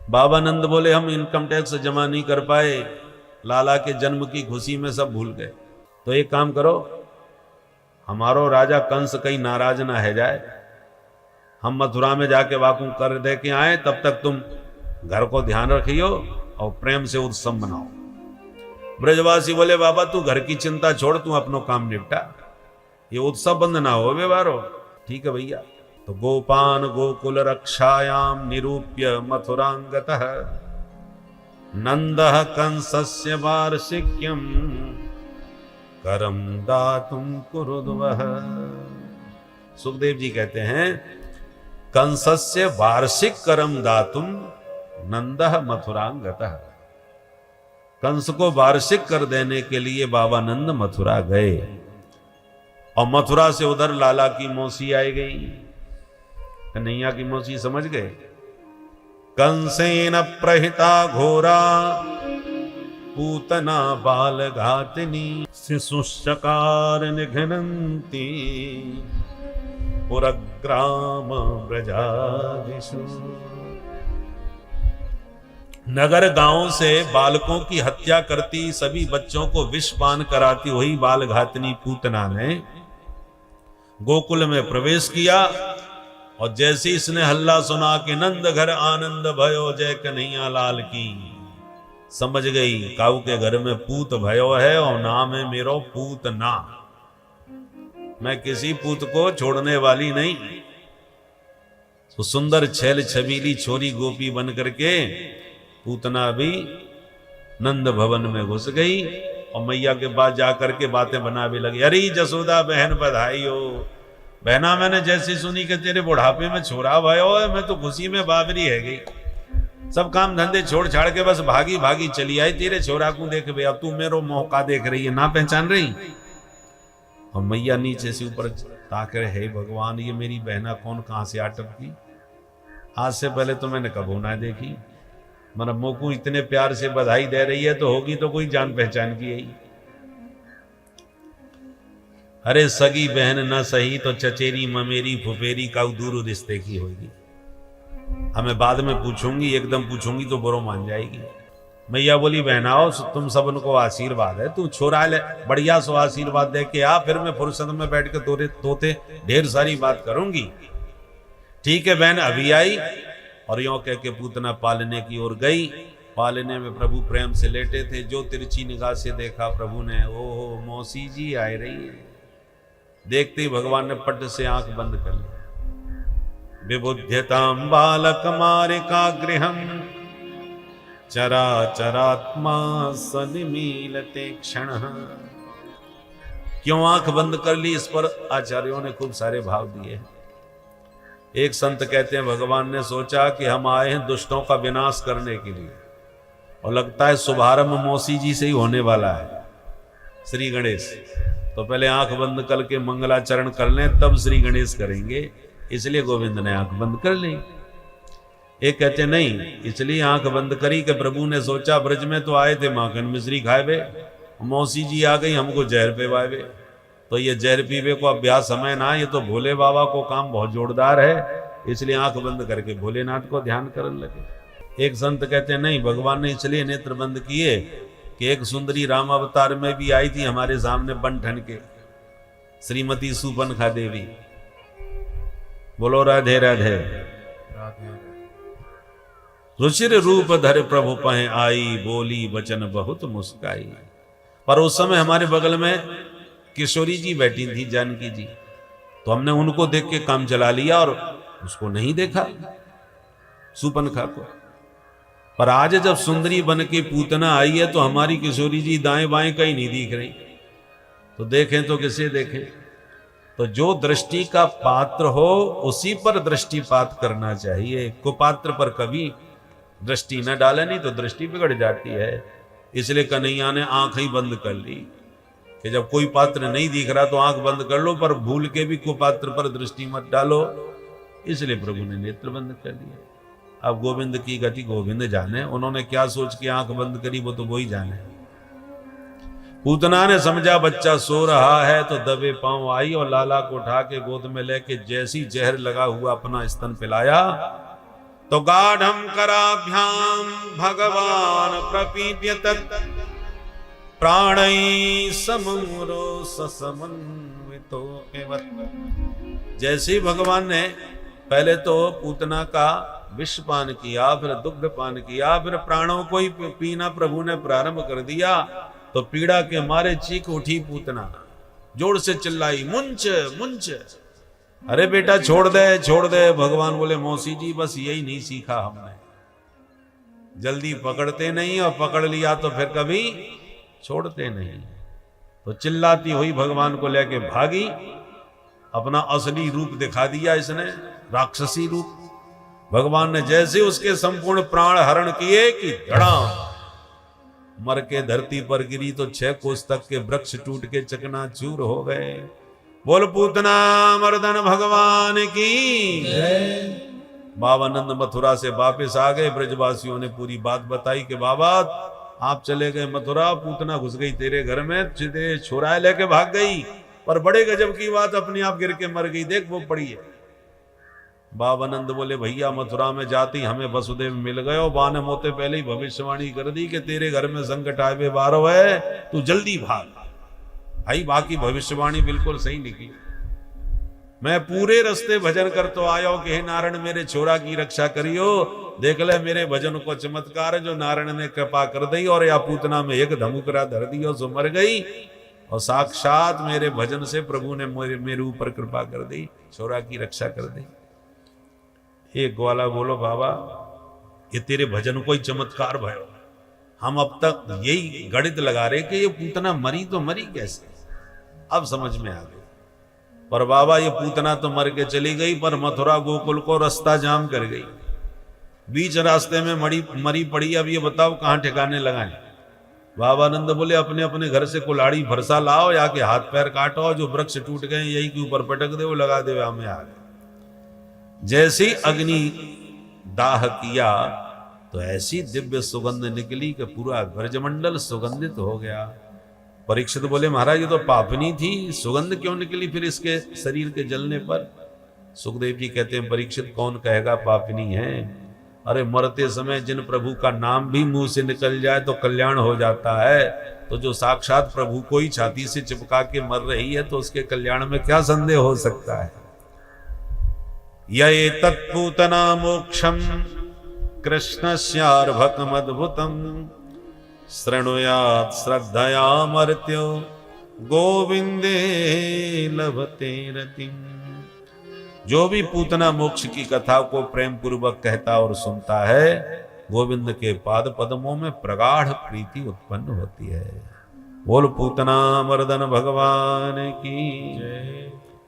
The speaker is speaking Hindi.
बाबा नंद बोले हम इनकम टैक्स जमा नहीं कर पाए, लाला के जन्म की खुशी में सब भूल गए। तो एक काम करो, हमारो राजा कंस कहीं नाराज ना है जाए, हम मथुरा में जाके वाकू कर दे के आए, तब तक तुम घर को ध्यान रखियो और प्रेम से उत्सव मनाओ। ब्रजवासी बोले बाबा तू घर की चिंता छोड़, तू अपनो काम निपटा, ये उत्सव बंद ना हो व्यवहारो। ठीक है भैया। तो गोपान गोकुल रक्षायाम निरूप्य मथुरांगतः नंदः कंसस्य वार्षिक्यम करम दातुम कुरुद्वः। सुखदेव जी कहते हैं कंसस्य वार्षिक करम दातुम नंदः मथुरांगतः। कंस को वार्षिक कर देने के लिए बाबा नंद मथुरा गए और मथुरा से उधर लाला की मौसी आई गई, कन्हैया की मौसी, समझ गए। कंसेन प्रहिता घोरा पूतना बाल घातिनी शिशुश्चकार निघ्नन्ति पुरग्राम ब्रजादिषु। नगर गांव से बालकों की हत्या करती, सभी बच्चों को विषपान कराती वही बाल घातनी पूतना ने गोकुल में प्रवेश किया और जैसे इसने हल्ला सुना कि नंद घर आनंद भयो जय कन्हैया लाल की, समझ गई काऊ के घर में पूत भयो है और नाम है मेरो पूतना। मैं किसी पूत को छोड़ने वाली नहीं। तो सुंदर छैल छबीली छोरी गोपी बन करके पूतना भी नंद भवन में घुस गई और मैया के पास जाकर के बातें बना भी लगी। अरे जसोदा बहन बधाई हो, बहना मैंने जैसी सुनी कि तेरे बुढ़ापे में छोरा भयो है, मैं तो खुशी में बाबरी है गई, सब काम धंधे छोड़ छाड़ के बस भागी भागी चली आई तेरे छोरा को देख बे, अब तू मेरो मौका देख रही है, ना पहचान रही। और मैया नीचे से ऊपर ताक रहे, हे भगवान ये मेरी बहना कौन कहां से आटप की, आज से पहले तो मैंने कबू ना देखी, मतलब मोकू इतने प्यार से बधाई दे रही है तो होगी तो कोई जान पहचान की है। अरे सगी बहन न सही तो चचेरी ममेरी फुफेरी का दूर रिश्ते की होगी। हमें बाद में पूछूंगी, एकदम पूछूंगी तो बुरो मान जाएगी। मैया बोली बहनाओ तुम सब उनको आशीर्वाद है, तू छोरा ले बढ़िया सो आशीर्वाद दे के आ, फिर मैं फुर्सत में बैठ के तोते ढेर सारी बात करूंगी। ठीक है बहन अभी आई और यों कह के पूतना पालने की ओर गई। पालने में प्रभु प्रेम से लेटे थे, जो तिरछी निगाह से देखा प्रभु ने, ओहो मौसी जी आ रही है। देखते ही भगवान ने पट से आंख बंद कर ली। विबुध्यताम बालक मारिका गृहम चरा चरात्मा सनिमीलते क्षण। क्यों आंख बंद कर ली, इस पर आचार्यों ने खूब सारे भाव दिए। एक संत कहते हैं भगवान ने सोचा कि हम आए हैं दुष्टों का विनाश करने के लिए और लगता है शुभारंभ मौसी जी से ही होने वाला है, श्री गणेश। तो पहले आंख बंद करके मंगलाचरण कर लें तब श्री गणेश करेंगे, इसलिए गोविंद ने आंख बंद कर ली। एक कहते नहीं इसलिए आंख बंद करी कि प्रभु ने सोचा ब्रज में तो आए थे माखन मिश्री खाए, मौसी जी आ गई हमको जहर पे वावे, तो ये जहर पीवे को अभ्यास समय ना, ये तो भोले बाबा को काम बहुत जोरदार है, इसलिए आंख बंद करके भोलेनाथ को ध्यान करने लगे। एक संत कहते हैं नहीं भगवान ने इसलिए नेत्र बंद किए कि एक सुंदरी राम अवतार में भी आई थी हमारे सामने बन ठन के, श्रीमती सुपनखा देवी। बोलो राधे राधे। रुचिर रूप धर प्रभु पह आई, बोली वचन बहुत मुस्काई। पर उस समय हमारे बगल में किशोरी जी बैठी थी, जानकी जी, तो हमने उनको देख के काम चला लिया और उसको नहीं देखा सुपनखा को। पर आज जब सुंदरी बन के पूतना आई है तो हमारी किशोरी जी दाएं बाएं कहीं नहीं दिख रही, तो देखें तो किसे देखें। तो जो दृष्टि का पात्र हो उसी पर दृष्टिपात करना चाहिए, कुपात्र पर कभी दृष्टि न डाले, नहीं तो दृष्टि बिगड़ जाती है। इसलिए कन्हैया ने आंख ही बंद कर ली कि जब कोई पात्र नहीं दिख रहा तो आंख बंद कर लो, पर भूल के भी कुपात्र पर दृष्टि मत डालो, इसलिए प्रभु ने नेत्र बंद कर दिया। अब गोविंद की गति गोविंद जाने, उन्होंने क्या सोच के आंख बंद करी वो तो वही जाने। पूतना ने समझा बच्चा सो रहा है तो दबे पांव आई और लाला को उठा के गोद में लेके जैसी जहर लगा हुआ अपना स्तन पिलाया तो गाढ़म कराभ्याम भगवान प्रपीड्य तत् प्राणै समूरो ससमन्वितो एवत्। जैसे ही भगवान ने पहले तो पूतना का विष पान किया, फिर दुग्ध पान किया, फिर प्राणों को ही पीना प्रभु ने प्रारंभ कर दिया, तो पीड़ा के मारे चीख उठी पूतना, जोर से चिल्लाई, मुंच मुंच। अरे बेटा छोड़ दे छोड़ दे। भगवान बोले मौसी जी बस यही नहीं सीखा हमने, जल्दी पकड़ते नहीं और पकड़ लिया तो फिर कभी छोड़ते नहीं। तो चिल्लाती हुई भगवान को लेके भागी, अपना असली रूप दिखा दिया इसने, राक्षसी रूप। भगवान ने जैसे उसके संपूर्ण प्राण हरण किए कि धड़ाम मर के धरती पर गिरी, तो 6 कोस तक के वृक्ष टूट के चकनाचूर हो गए। बोल पूतना मर्दन भगवान की जय। बाबानंद मथुरा से वापस आ गए। ब्रजवासियों ने पूरी बात बताई कि बाबा आप चले गए मथुरा, पूतना घुस गई तेरे घर में, सीधे छोराए लेके भाग गई, पर बड़े गजब की बात अपने आप गिर के मर गई, देख वो पड़ी है। बाबानंद बोले भैया मथुरा में जाती हमें वसुदेव मिल गए और बा ने मोते पहले ही भविष्यवाणी कर दी कि तेरे घर में संकट आए बारो है, तू जल्दी भाग। भाई बाकी भविष्यवाणी बिल्कुल सही निकली। मैं पूरे रास्ते भजन कर तो आया कि हे नारायण मेरे छोरा की रक्षा करियो, देख ले मेरे भजन को चमत्कार जो नारायण ने कृपा कर दी, और या पूतना में एक धमुकरा धर दियो सो मर गई, और साक्षात मेरे भजन से प्रभु ने मेरे ऊपर कृपा कर दी, छोरा की रक्षा कर दी। एक ग्वाला बोलो बाबा ये तेरे भजन को ही चमत्कार भयो, हम अब तक यही गणित लगा रहे कि ये पूतना मरी तो मरी कैसे, अब समझ में आ गई। पर बाबा ये पूतना तो मर के चली गई, पर मथुरा गोकुल को रास्ता जाम कर गई, बीच रास्ते में मरी पड़ी। अब ये बताओ कहाँ ठिकाने लगाएं। बाबानंद बोले अपने अपने घर से कुल्हाड़ी भरसा लाओ, या के हाथ पैर काटो, जो वृक्ष टूट गए यही के ऊपर पटक दे, वो लगा दे हमें आगे। जैसी अग्नि दाह किया तो ऐसी दिव्य सुगंध निकली कि पूरा ब्रजमंडल सुगंधित हो गया। परीक्षित बोले महाराज ये तो पापनी थी, सुगंध क्यों निकली फिर इसके शरीर के जलने पर? सुखदेव जी कहते हैं परीक्षित कौन कहेगा पापनी है? अरे मरते समय जिन प्रभु का नाम भी मुंह से निकल जाए तो कल्याण हो जाता है, तो जो साक्षात प्रभु को ही छाती से चिपका के मर रही है तो उसके कल्याण में क्या संदेह हो सकता है। ये तत्पूतना मोक्षम कृष्णस्यार्भकमद्भुतम शृणुयात् श्रद्धया मर्त्यो गोविंदे लभते रतिम। जो भी पूतना मोक्ष की कथा को प्रेम पूर्वक कहता और सुनता है, गोविंद के पाद पद्मों में प्रगाढ़ प्रीति उत्पन्न होती है। बोल पूतना मर्दन भगवान की जय।